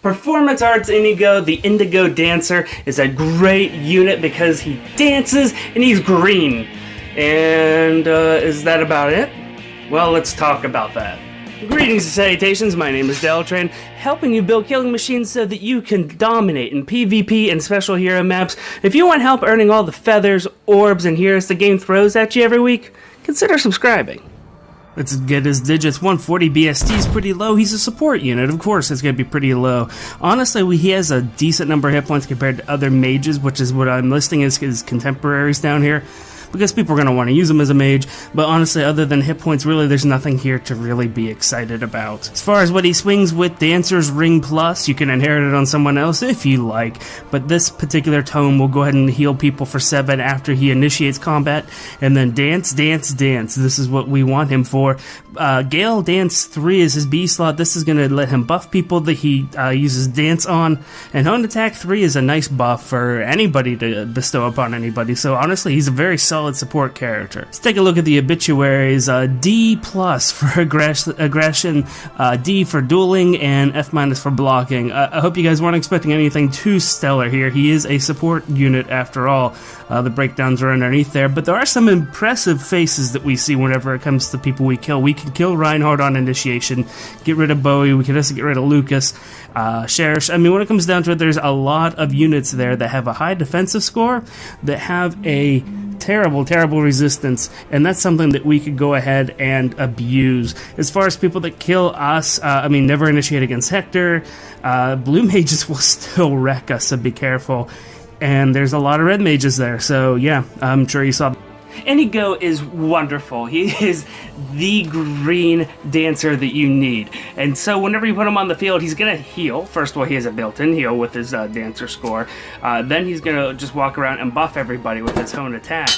Performance Arts Inigo, the Indigo Dancer, is a great unit because he dances and he's green. And is that about it? Well, let's talk about that. Greetings and salutations, my name is Deltran, helping you build killing machines so that you can dominate in PvP and special hero maps. If you want help earning all the feathers, orbs, and heroes the game throws at you every week, consider subscribing. Let's get his digits. 140 BST is pretty low. He's a support unit. Of course, it's going to be pretty low. Honestly, he has a decent number of hit points compared to other mages, which is what I'm listing as his contemporaries down here, because people are going to want to use him as a mage. But honestly, other than hit points, really, there's nothing here to really be excited about. As far as what he swings with, Dancer's Ring Plus, you can inherit it on someone else if you like. But this particular tome will go ahead and heal people for 7 after he initiates combat. And then Dance, Dance, Dance. This is what we want him for. Gale Dance 3 is his B slot. This is going to let him buff people that he uses Dance on. And Hone Attack 3 is a nice buff for anybody to bestow upon anybody. So honestly, he's a very solid support character. Let's take a look at the obituaries. D plus for aggression, D for dueling, and F minus for blocking. I hope you guys weren't expecting anything too stellar here. He is a support unit after all. The breakdowns are underneath there, but there are some impressive faces that we see whenever it comes to people we kill. We can kill Reinhardt on initiation, get rid of Bowie, we can also get rid of Lucas, Cherish. I mean, when it comes down to it, there's a lot of units there that have a high defensive score, that have a terrible resistance, and that's something that we could go ahead and abuse. As far as people that kill us, never initiate against Hector. Blue mages will still wreck us, so be careful. And there's a lot of red mages there, so yeah, I'm sure you saw. Inigo is wonderful. He is the green dancer that you need. And so whenever you put him on the field, he's going to heal. First of all, he has a built-in heal with his dancer score. Then he's going to just walk around and buff everybody with his Hone Attack.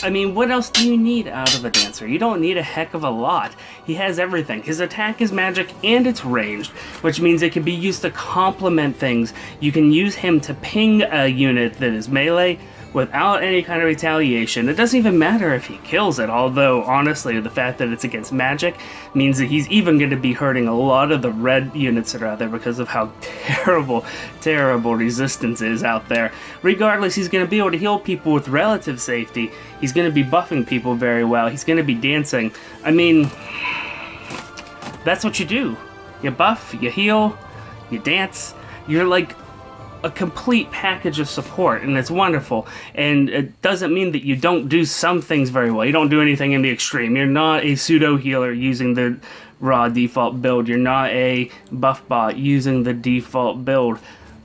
I mean, what else do you need out of a dancer? You don't need a heck of a lot. He has everything. His attack is magic and it's ranged, which means it can be used to complement things. You can use him to ping a unit that is melee without any kind of retaliation. It doesn't even matter if he kills it, although honestly the fact that it's against magic means that he's even going to be hurting a lot of the red units that are out there because of how terrible resistance is out there. Regardless, he's going to be able to heal people with relative safety. He's going to be buffing people very well. He's going to be dancing. I mean, that's what you do. You buff, you heal, you dance. You're like a complete package of support, and it's wonderful. And it doesn't mean that you don't do some things very well. You don't do anything in the extreme. You're not a pseudo healer using the raw default build. You're not a buff bot using the default build.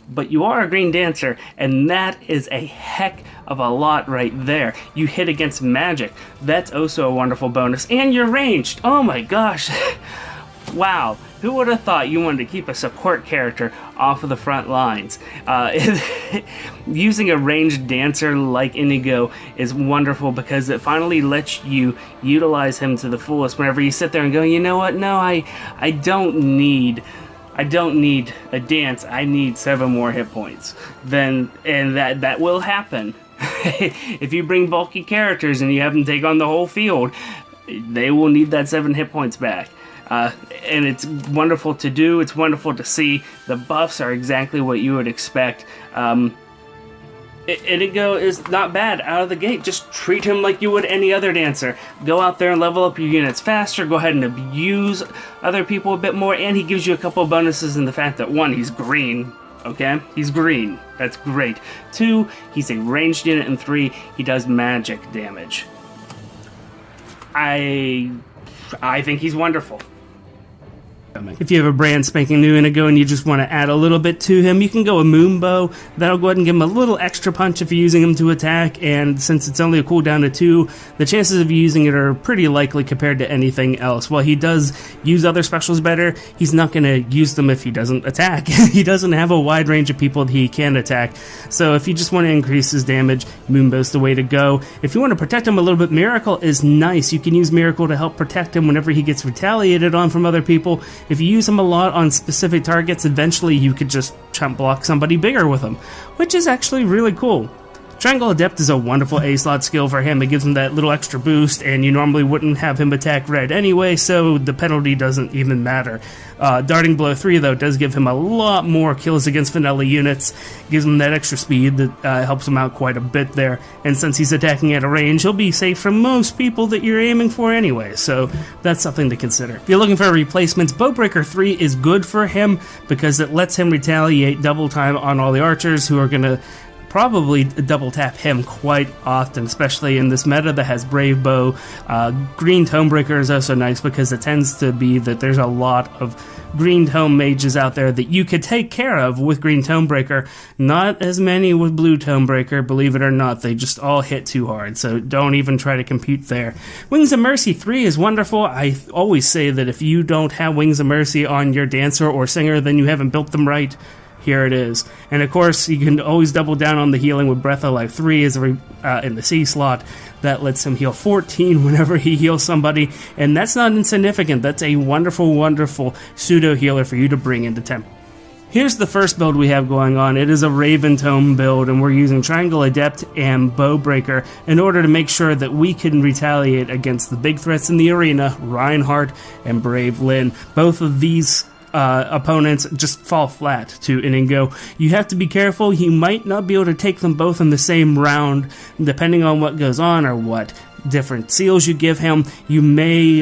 But you are a green dancer, and that is a heck of a lot right there. You hit against magic. That's also a wonderful bonus. And you're ranged. Oh my gosh. Wow. Who would have thought you wanted to keep a support character off of the front lines? Using a ranged dancer like Inigo is wonderful because it finally lets you utilize him to the fullest whenever you sit there and go, you know what, no, I don't need a dance, I need 7 more hit points. And that will happen. If you bring bulky characters and you have them take on the whole field, they will need that 7 hit points back. And it's wonderful to do, it's wonderful to see. The buffs are exactly what you would expect. Inigo is not bad out of the gate. Just treat him like you would any other dancer. Go out there and level up your units faster, go ahead and abuse other people a bit more, and he gives you a couple of bonuses in the fact that 1, he's green. Okay? He's green. That's great. 2, he's a ranged unit, and 3, he does magic damage. I think he's wonderful. If you have a brand spanking new Inigo and you just want to add a little bit to him, you can go a Moonbow. That'll go ahead and give him a little extra punch if you're using him to attack, and since it's only a cooldown to 2, the chances of you using it are pretty likely compared to anything else. While he does use other specials better, he's not going to use them if he doesn't attack. He doesn't have a wide range of people that he can attack, so if you just want to increase his damage, Moonbow's the way to go. If you want to protect him a little bit, Miracle is nice. You can use Miracle to help protect him whenever he gets retaliated on from other people. If you use him a lot on specific targets, eventually you could just chump block somebody bigger with him, which is actually really cool. Triangle Adept is a wonderful A-slot skill for him. It gives him that little extra boost, and you normally wouldn't have him attack red anyway, so the penalty doesn't even matter. Darting Blow 3, though, does give him a lot more kills against vanilla units. Gives him that extra speed that helps him out quite a bit there. And since he's attacking at a range, he'll be safe from most people that you're aiming for anyway, so that's something to consider. If you're looking for replacements, Bowbreaker 3 is good for him because it lets him retaliate double time on all the archers who are going to probably double tap him quite often, especially in this meta that has Brave Bow. Green Tomebreaker is also nice because it tends to be that there's a lot of green tome mages out there that you could take care of with Green Tomebreaker. Not as many with Blue Tomebreaker, believe it or not. They just all hit too hard, so don't even try to compete there. Wings of Mercy 3 is wonderful. I always say that if you don't have Wings of Mercy on your dancer or singer, then you haven't built them right. Here it is. And of course, you can always double down on the healing with Breath of Life 3 as in the C slot. That lets him heal 14 whenever he heals somebody. And that's not insignificant. That's a wonderful, wonderful pseudo healer for you to bring into Temple. Here's the first build we have going on. It is a Raven Tome build, and we're using Triangle Adept and Bowbreaker in order to make sure that we can retaliate against the big threats in the arena, Reinhardt and Brave Lyn. Both of these opponents just fall flat to Inigo. You have to be careful. You might not be able to take them both in the same round, depending on what goes on or what different seals you give him. You may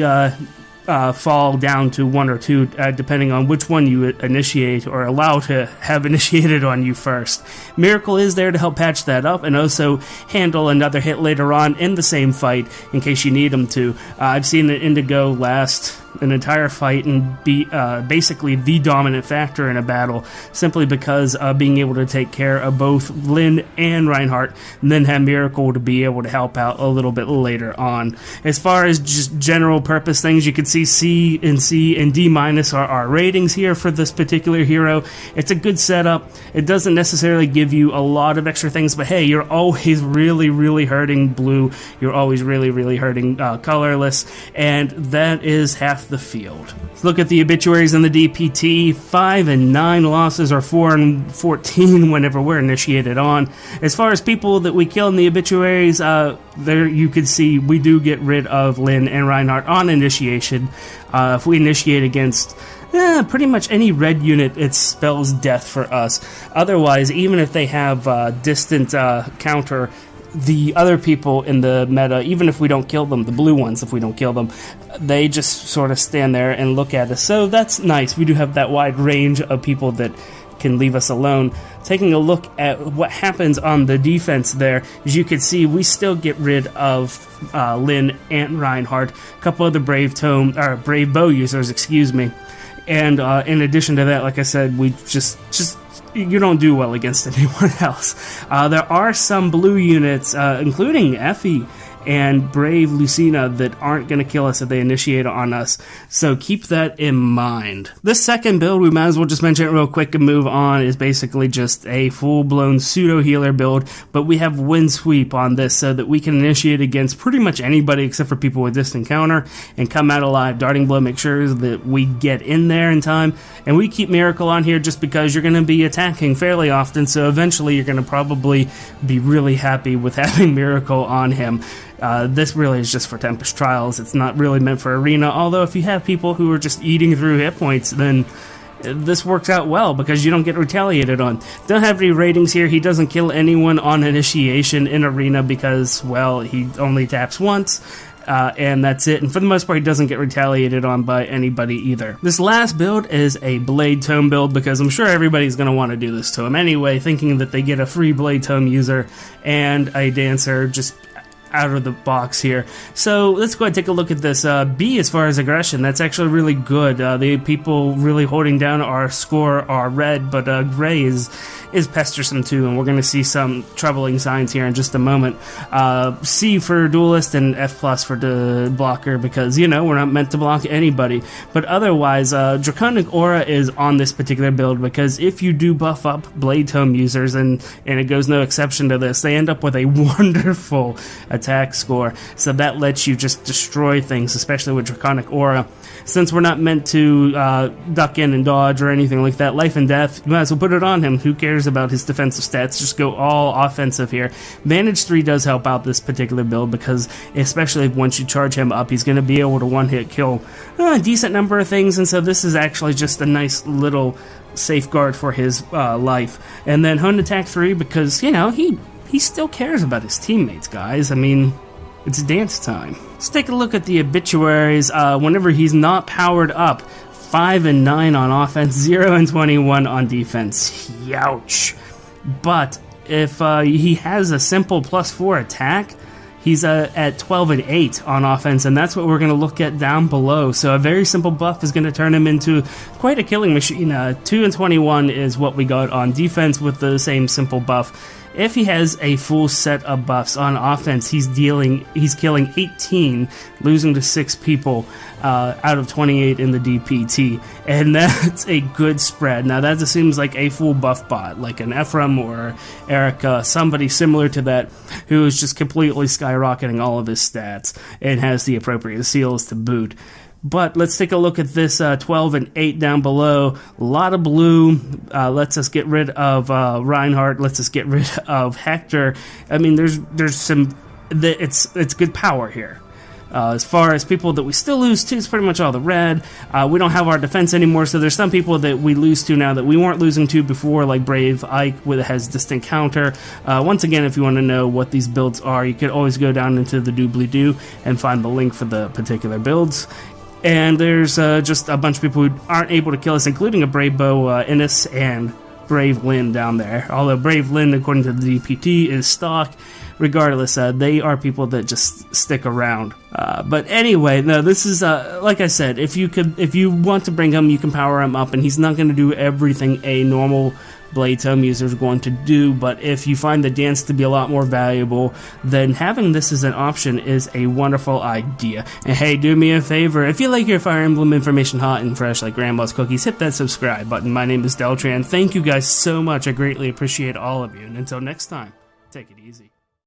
fall down to one or two, depending on which one you initiate or allow to have initiated on you first. Miracle is there to help patch that up and also handle another hit later on in the same fight in case you need him to. I've seen an Indigo last an entire fight and be basically the dominant factor in a battle simply because of being able to take care of both Lyn and Reinhardt, and then have Miracle to be able to help out a little bit later on. As far as just general purpose things, you can see C and D minus are our ratings here for this particular hero. It's a good setup. It doesn't necessarily give you a lot of extra things, but hey, you're always really hurting blue. You're always really hurting colorless, and that is half the field. Let's look at the obituaries in the DPT. 5 and 9 losses, or 4 and 14 whenever we're initiated on. As far as people that we kill in the obituaries, there you can see we do get rid of Lyn and Reinhardt on initiation. If we initiate against pretty much any red unit, it spells death for us. Otherwise, even if they have distant counter, the other people in the meta, even if we don't kill them, the blue ones, if we don't kill them, they just sort of stand there and look at us. So that's nice. We do have that wide range of people that can leave us alone. Taking a look at what happens on the defense there, as you can see, we still get rid of Lyn and Reinhardt, a couple other Brave Bow users, excuse me. And in addition to that, like I said, we just you don't do well against anyone else. There are some blue units, including Effie and Brave Lucina, that aren't going to kill us if they initiate on us, so keep that in mind. This second build, we might as well just mention it real quick and move on, is basically just a full-blown pseudo-healer build, but we have Wind Sweep on this so that we can initiate against pretty much anybody except for people with distant counter and come out alive. Darting Blow makes sure that we get in there in time, and we keep Miracle on here just because you're going to be attacking fairly often, so eventually you're going to probably be really happy with having Miracle on him. This really is just for Tempest Trials. It's not really meant for Arena, although if you have people who are just eating through hit points, then this works out well because you don't get retaliated on. Don't have any ratings here. He doesn't kill anyone on initiation in Arena because, well, he only taps once. And that's it, and for the most part he doesn't get retaliated on by anybody either. This last build is a Blade Tome build because I'm sure everybody's going to want to do this to him anyway, thinking that they get a free Blade Tome user and a dancer just out of the box here. So let's go ahead and take a look at this. B, as far as aggression, that's actually really good. The people really holding down our score are red, but gray is pestersome too, and we're going to see some troubling signs here in just a moment. C for duelist and F plus for the blocker because, you know, we're not meant to block anybody. But otherwise, Draconic Aura is on this particular build because if you do buff up Blade Tome users, and it goes no exception to this, they end up with a wonderful attack score, so that lets you just destroy things, especially with Draconic Aura. Since we're not meant to duck in and dodge or anything like that, life and death, you might as well put it on him. Who cares about his defensive stats? Just go all offensive here. Vantage 3 does help out this particular build because, especially once you charge him up, he's going to be able to one-hit kill a decent number of things, and so this is actually just a nice little safeguard for his life. And then Hone Attack 3 because, you know, he still cares about his teammates, guys. I mean, it's dance time. Let's take a look at the obituaries. Whenever he's not powered up, 5 and 9 on offense, 0 and 21 on defense. Youch. But if he has a simple +4 attack, he's at 12 and 8 on offense, and that's what we're going to look at down below. So a very simple buff is going to turn him into quite a killing machine. 2 and 21 is what we got on defense with the same simple buff. If he has a full set of buffs on offense, he's killing 18, losing to 6 people out of 28 in the DPT, and that's a good spread. Now that assumes like a full buff bot, like an Ephraim or Erica, somebody similar to that, who is just completely skyrocketing all of his stats and has the appropriate seals to boot. But let's take a look at this 12 and 8 down below. A lot of blue. Lets us get rid of Reinhardt. Lets us get rid of Hector. I mean, there's some. It's good power here. As far as people that we still lose to, it's pretty much all the red. We don't have our defense anymore, so there's some people that we lose to now that we weren't losing to before, like Brave Ike, has distinct counter. Once again, if you want to know what these builds are, you could always go down into the doobly-doo and find the link for the particular builds. And there's just a bunch of people who aren't able to kill us, including a Brave Bow Innis and Brave Lynn down there. Although Brave Lynn, according to the DPT, is stock. Regardless, they are people that just stick around. But anyway, no, this is like I said. If you want to bring him, you can power him up, and he's not going to do everything a normal Blade Tome user is going to do. But if you find the dance to be a lot more valuable, then having this as an option is a wonderful idea. And hey, do me a favor, if you like your Fire Emblem information hot and fresh like Grandma's cookies, hit that subscribe button. My name is Deltran. Thank you guys so much. I greatly appreciate all of you. And until next time, take it easy.